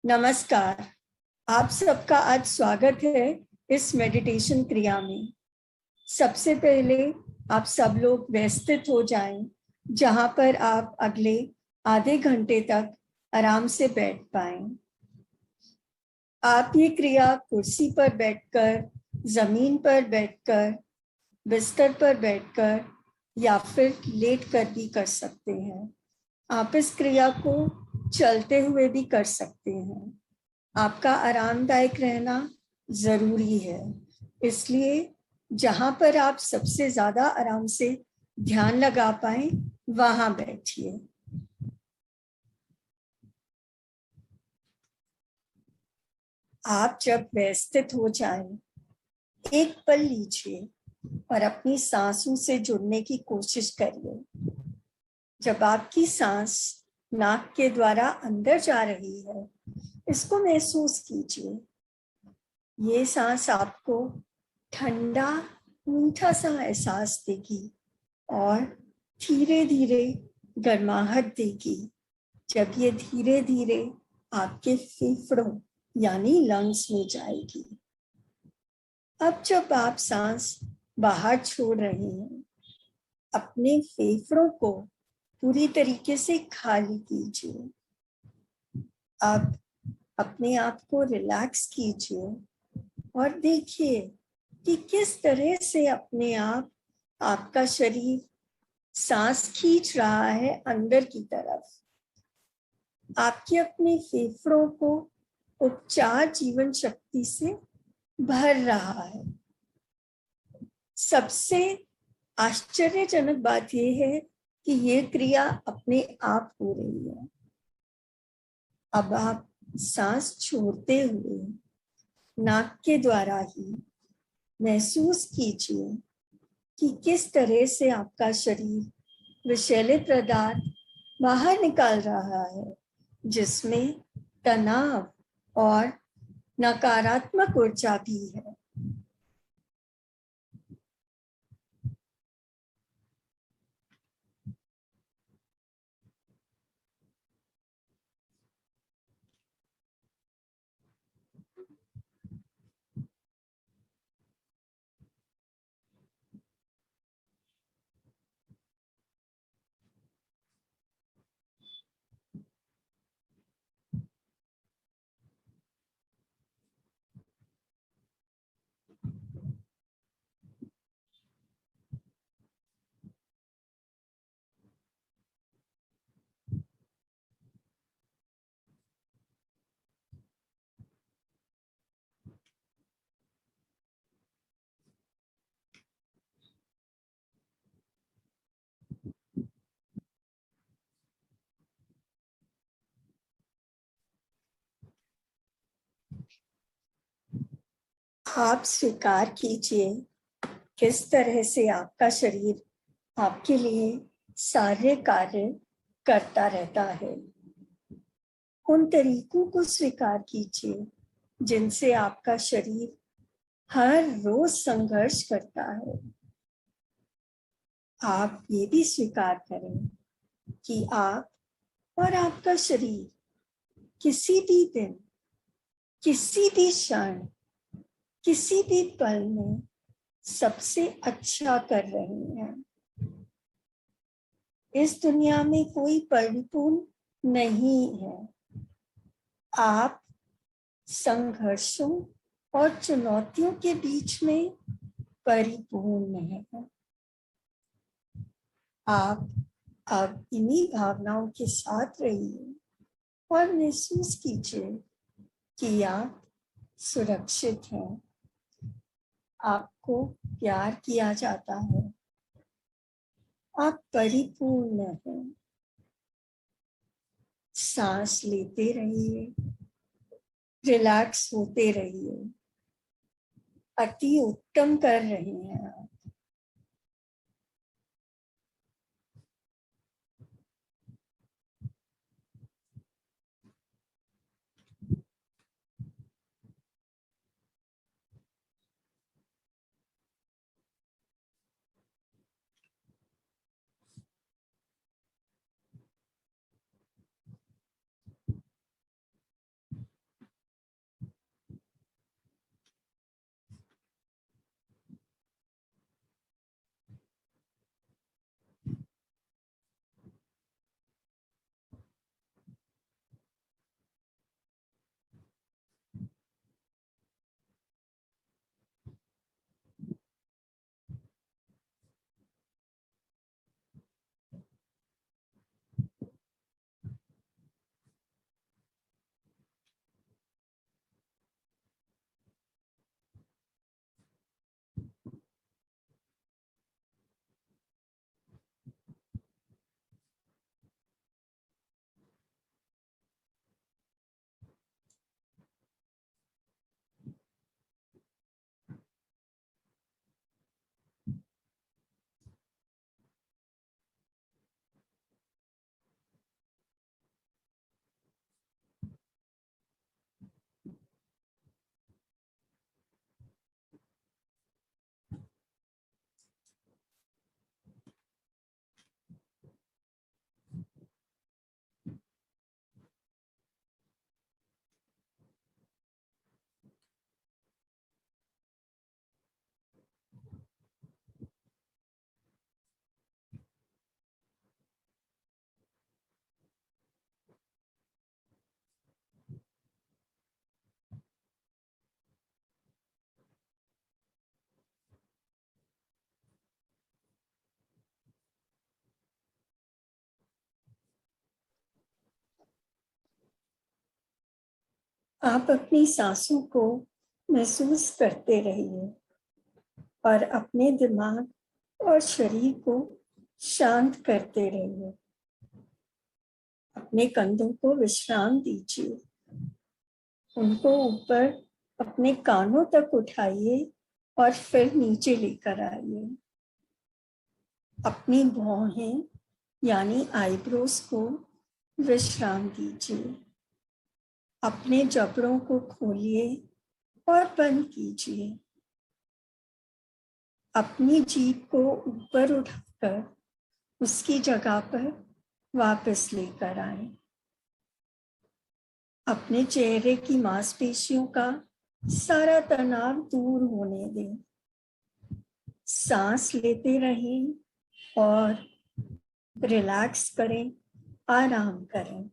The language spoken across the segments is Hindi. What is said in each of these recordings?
नमस्कार। आप सबका आज स्वागत है इस मेडिटेशन क्रिया में। सबसे पहले आप सब लोग व्यवस्थित हो जाएं, जहां पर आप अगले आधे घंटे तक आराम से बैठ पाएं। आप ये क्रिया कुर्सी पर बैठकर, जमीन पर बैठकर, बिस्तर पर बैठकर या फिर लेट कर भी कर सकते हैं। आप इस क्रिया को चलते हुए भी कर सकते हैं। आपका आरामदायक रहना जरूरी है, इसलिए जहां पर आप सबसे ज्यादा आराम से ध्यान लगा पाए वहां बैठिए। आप जब व्यवस्थित हो जाएं, एक पल लीजिए और अपनी सांसों से जुड़ने की कोशिश करिए। जब आपकी सांस नाक के द्वारा अंदर जा रही है, इसको महसूस कीजिए। ये सांस आपको ठंडा मीठा सा एहसास देगी और धीरे धीरे गर्माहट देगी। जब ये धीरे धीरे आपके फेफड़ों यानी लंग्स में जाएगी। अब जब आप सांस बाहर छोड़ रहे हैं, अपने फेफड़ों को पूरी तरीके से खाली कीजिए। अब अपने आप को रिलैक्स कीजिए और देखिए कि किस तरह से अपने आप आपका शरीर सांस खींच रहा है अंदर की तरफ। आपके अपने फेफड़ों को उपचार जीवन शक्ति से भर रहा है। सबसे आश्चर्यजनक बात यह है कि यह क्रिया अपने आप हो रही है। अब आप सांस छोड़ते हुए नाक के द्वारा ही महसूस कीजिए कि किस तरह से आपका शरीर विषैले पदार्थ बाहर निकाल रहा है, जिसमें तनाव और नकारात्मक ऊर्जा भी है। आप स्वीकार कीजिए किस तरह से आपका शरीर आपके लिए सारे कार्य करता रहता है। उन तरीकों को स्वीकार कीजिए जिनसे आपका शरीर हर रोज संघर्ष करता है। आप ये भी स्वीकार करें कि आप और आपका शरीर किसी भी दिन, किसी भी क्षण, किसी भी पल में सबसे अच्छा कर रहे हैं। इस दुनिया में कोई परिपूर्ण नहीं है। आप संघर्षों और चुनौतियों के बीच में परिपूर्ण हैं। आप अब इन्हीं भावनाओं के साथ रहिए और महसूस कीजिए कि आप सुरक्षित हैं, आपको प्यार किया जाता है, आप परिपूर्ण हैं। सांस लेते रहिए, रिलैक्स होते रहिए। अति उत्तम कर रहे हैं आप। आप अपनी सांसों को महसूस करते रहिए और अपने दिमाग और शरीर को शांत करते रहिए। अपने कंधों को विश्राम दीजिए, उनको ऊपर अपने कानों तक उठाइए और फिर नीचे लेकर आइए। अपनी भौहें यानी आईब्रोज को विश्राम दीजिए। अपने जबड़ों को खोलिए और बंद कीजिए। अपनी जीभ को ऊपर उठाकर उसकी जगह पर वापस लेकर आए। अपने चेहरे की मांसपेशियों का सारा तनाव दूर होने दें। सांस लेते रहें और रिलैक्स करें, आराम करें।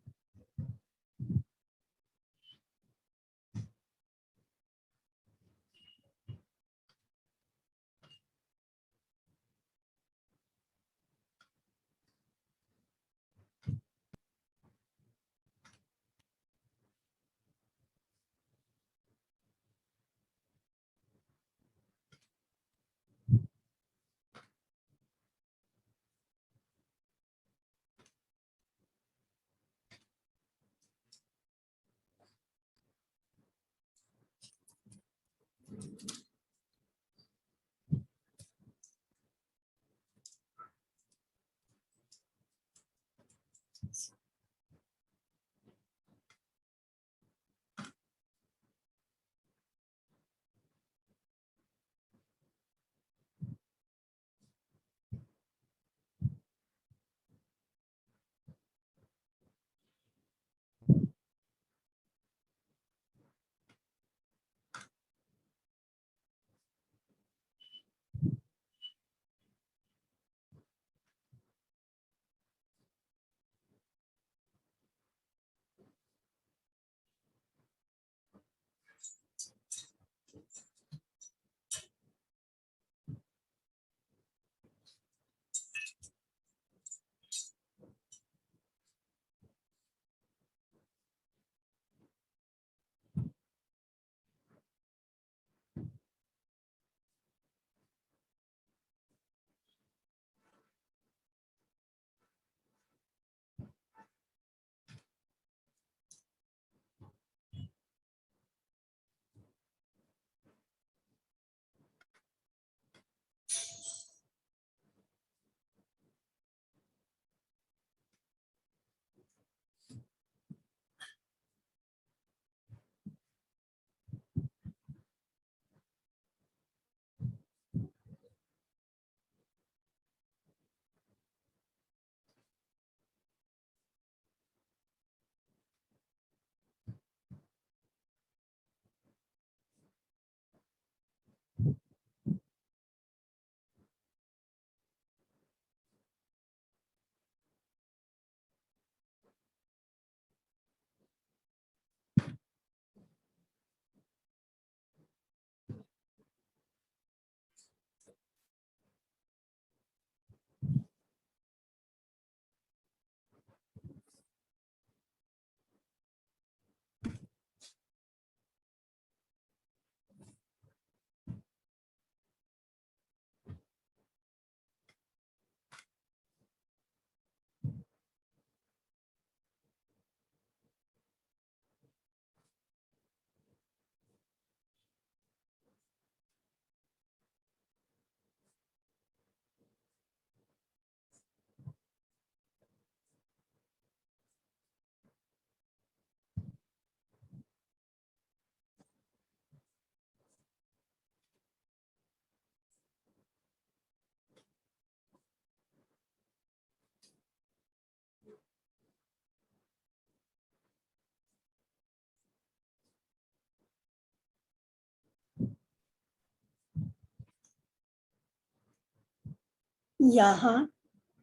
यहाँ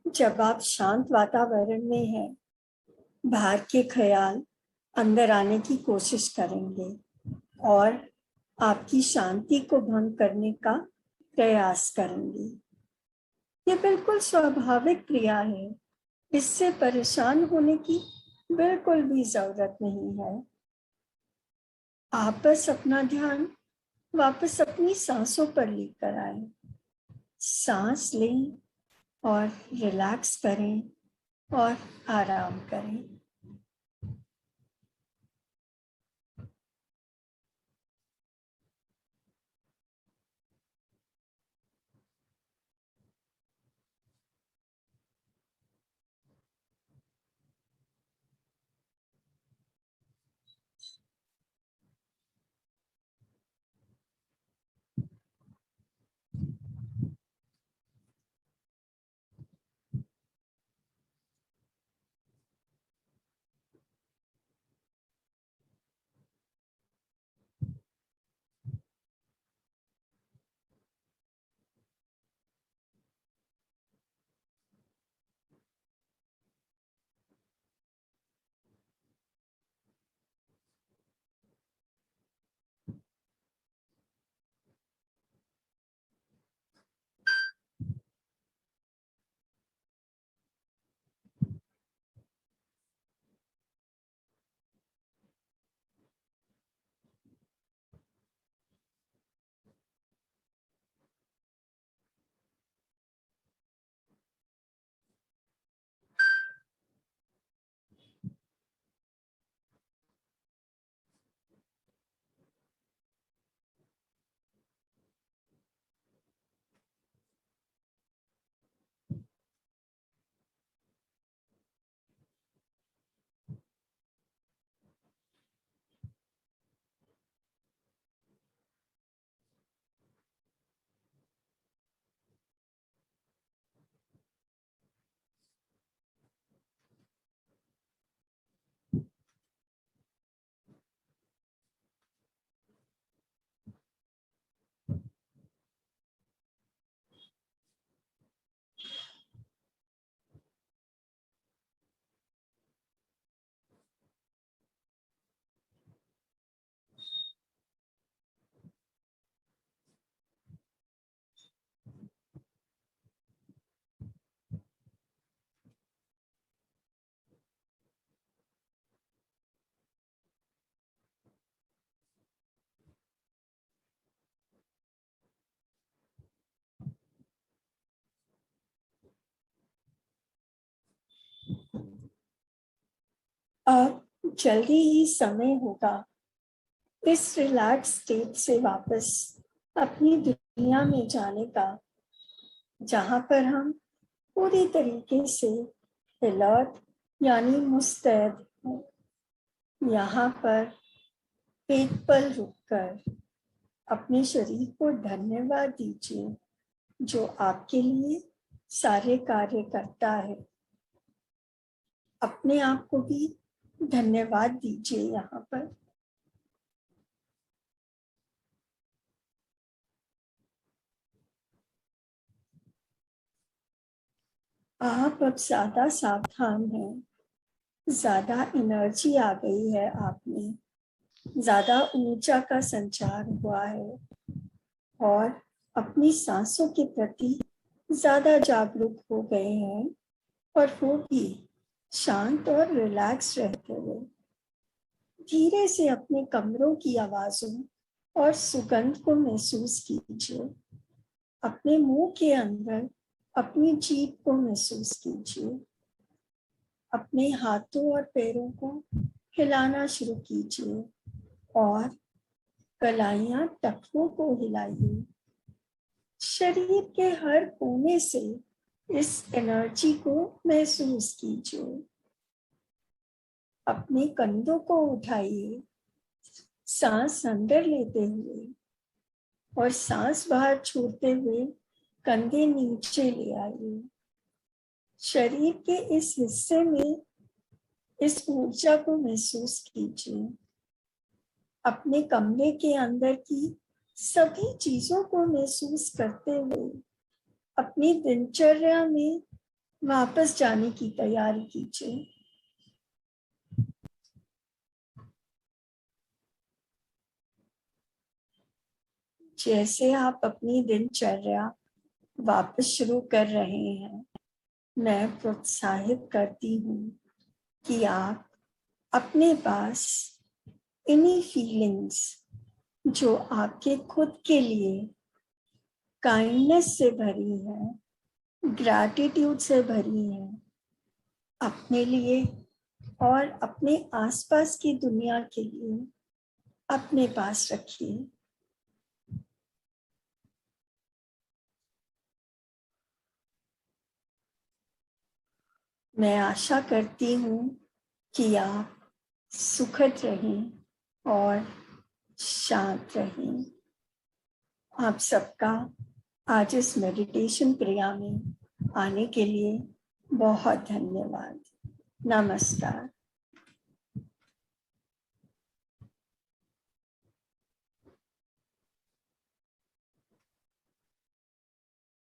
जब आप शांत वातावरण में हैं, बाहर के ख्याल अंदर आने की कोशिश करेंगे और आपकी शांति को भंग करने का प्रयास करेंगे। ये बिल्कुल स्वाभाविक क्रिया है, इससे परेशान होने की बिल्कुल भी जरूरत नहीं है। आप बस अपना ध्यान वापस अपनी सांसों पर लेकर आए। सांस लें और रिलैक्स करें और आराम करें। अब जल्दी ही समय होगा इस रिलैक्स स्टेट से वापस अपनी दुनिया में जाने का, जहां पर हम पूरी तरीके से अलर्ट यानी मुस्तैद हैं। यहाँ पर एक पल रुककर अपने शरीर को धन्यवाद दीजिए जो आपके लिए सारे कार्य करता है। अपने आप को भी धन्यवाद दीजिए। यहाँ पर आप अब ज्यादा सावधान हैं, ज्यादा एनर्जी आ गई है आप में, ज्यादा ऊर्जा का संचार हुआ है और अपनी सांसों के प्रति ज्यादा जागरूक हो गए हैं और वो भी शांत और रिलैक्स रहते हुए। धीरे से अपने कमरों की आवाजों और सुगंध को महसूस कीजिए। अपने मुंह के अंदर अपनी जीभ को महसूस कीजिए। अपने हाथों और पैरों को हिलाना शुरू कीजिए और कलाइयां टखनों को हिलाइए। शरीर के हर कोने से इस एनर्जी को महसूस कीजिए। अपने कंधों को उठाइए, सांस अंदर लेते हुए और सांस बाहर छोड़ते हुए कंधे नीचे ले आइए। शरीर के इस हिस्से में इस ऊर्जा को महसूस कीजिए। अपने कमरे के अंदर की सभी चीजों को महसूस करते हुए अपनी दिनचर्या में वापस जाने की तैयारी कीजिए। जैसे आप अपनी दिनचर्या वापस शुरू कर रहे हैं, मैं प्रोत्साहित करती हूँ कि आप अपने पास इन्हीं फीलिंग्स जो आपके खुद के लिए काइंडनेस से भरी है, ग्रैटिट्यूड से भरी है, अपने लिए और अपने आसपास की दुनिया के लिए अपने पास रखिए। मैं आशा करती हूँ कि आप सुखद रहें और शांत रहें। आप सबका आज इस मेडिटेशन क्रिया में आने के लिए बहुत धन्यवाद। नमस्कार।